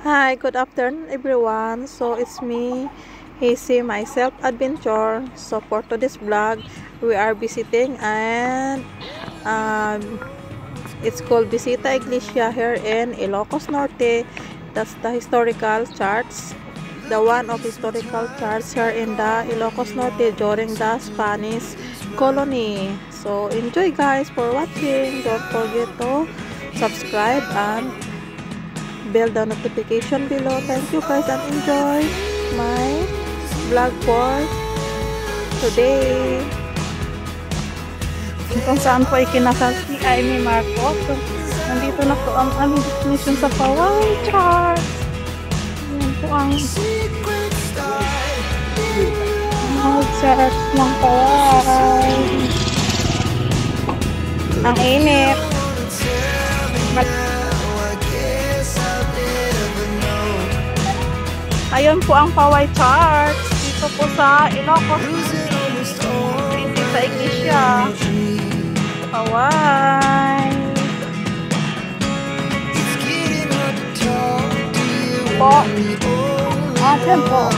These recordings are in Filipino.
Hi, good afternoon everyone. So it's me, Hazy, myself adventure. So for today's vlog, we are visiting and it's called Visita Iglesia here in Ilocos Norte. That's the historical church, the one of historical church here in the Ilocos Norte during the Spanish colony. So enjoy guys for watching. Don't forget to subscribe and bell the notification below. Thank you guys and enjoy my vlog for today. Kung saan po ikinasal si Amy Marcos. So, nandito na po ang aming destination sa Paway Church. Yan po ang church ng Paway. Ang init. Ayun po ang Paway Church. Dito po sa Ilocos. Dito sa Iglesia. Paway. Po. Ayan po.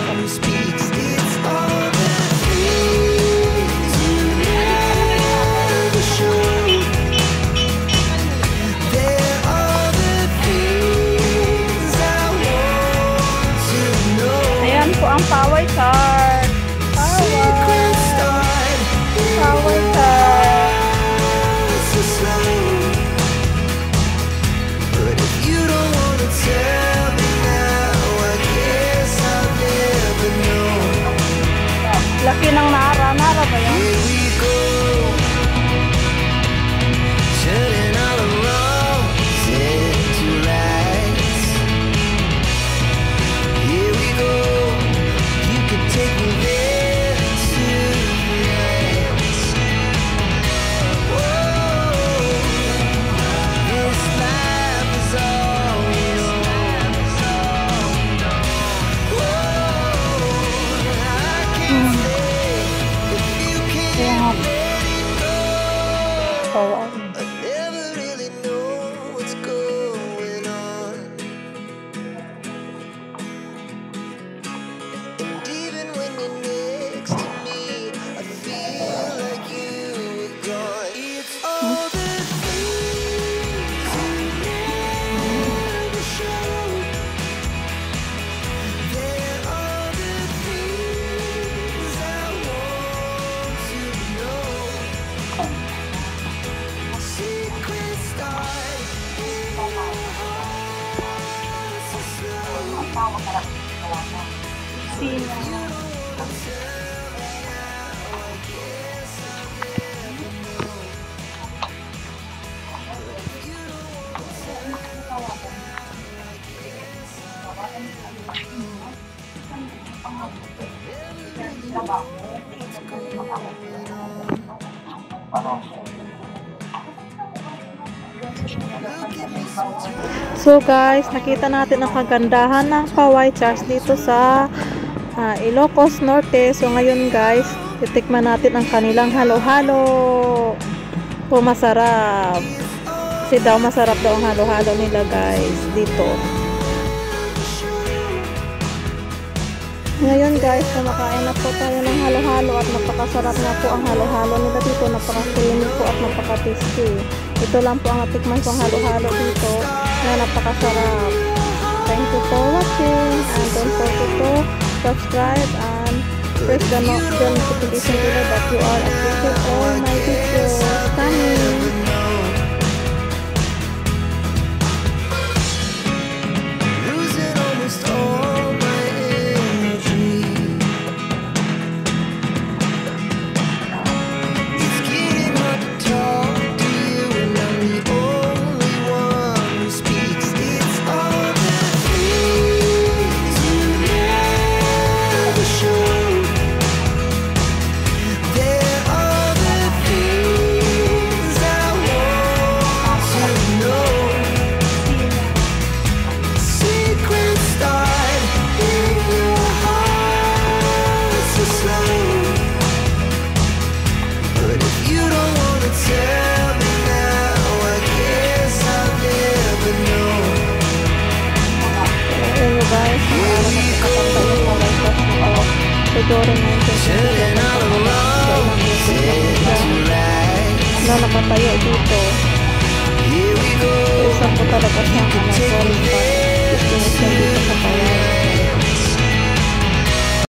Po ang Paway Church. Paway Church. Laki ng Nara ba yun? So guys, nakita natin ang kagandahan ng Paway Church dito sa Ilocos Norte. So ngayon guys, titikman natin ang kanilang halo-halo. Po masarap. Kasi daw masarap daw ang halo-halo nila guys dito. Ngayon guys, kumakain na po tayo ng halo-halo at napakasarap na po ang halo-halo nila dito. Napaka-creamy po at napaka-tasty. Ito lang po ang natikman kong halo-halo dito na napakasarap. Thank you for watching and don't forget to subscribe and press the notification below that you are updated all my videos coming. There are the things during 1927 pa lang. So, ilang beses na po siya na nakatayo dito. So, isa po talaga siyang solid destination dito sa Palawan.